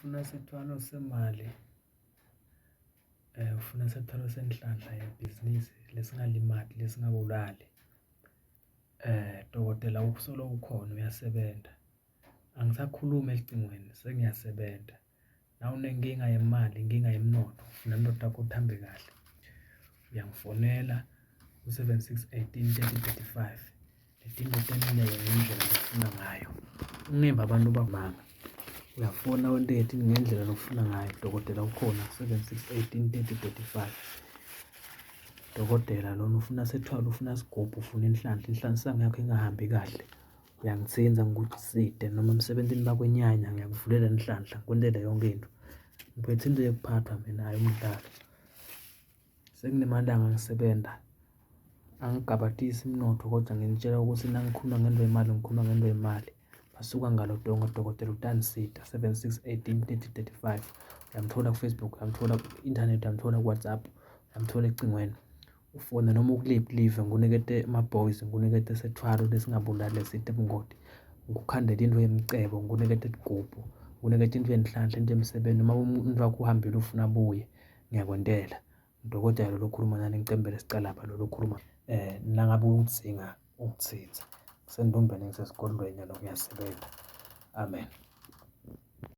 ufuna sithwalo semali, ufuna sithwalo senhlanhla yebhizinisi lesingalimali lesingabulali. Dokotela ukusolo ukhona uyasebenza. Angisakhulumi elicingweni, sengiyasebenza. Na unenkinga yemali, inkinga yemnotho, ufuna indoda yakho uthambe kahle, uyangifonela ku-7618 3035. Let indoda ngendlela ofuna ngayo. Ungimba abantu bamanga. Uyafona wentethe ngendlela ofuna ngayo. Dokotela ukhona 7618 3035. Dokotela lona ufuna sethwala, ufuna sigubhu, ufuna inhlanhla sango yakho ingahambi kahle. Uyangithinza ngokuthi side noma emsebenzini bakwenyanya ngiyakuvulela inhlanhla, kwentela yonke into. Ngiphethe into yokuphathwa mina, hayi umdlalo. Sekunemalanga ngisebenza. Angigabadisi imnotho kodwa nginitshela ukuthi nangikhuluma ngento yemali, ngikhuluma ngento yemali. Basuka ngalo donga Dokotela uTansita 7618 3035. Uyamthola ku-Facebook, uyamthola ku-internet, uyamthola ku-WhatsApp, uyamthola ecingweni. Ufone noma ukuliphi ngunikete ama-boys, ngunikete sethwalo lesingabulali leside ebungoti. Ngikukhandela into yemicebo, ngunikete isigubhu, ngunikete into yenhlanhla, into yemsebenzi. Uma umuntu wakho uhambile ufuna abuye, ngiyakwentela. Udokotela lo khuluma nani, ngicembele sicalapha lo khuluma. Nangabe ungitsinga ungithitha. Sendumbene ngisesikolweni yalo, ngiyasebenza. Amen.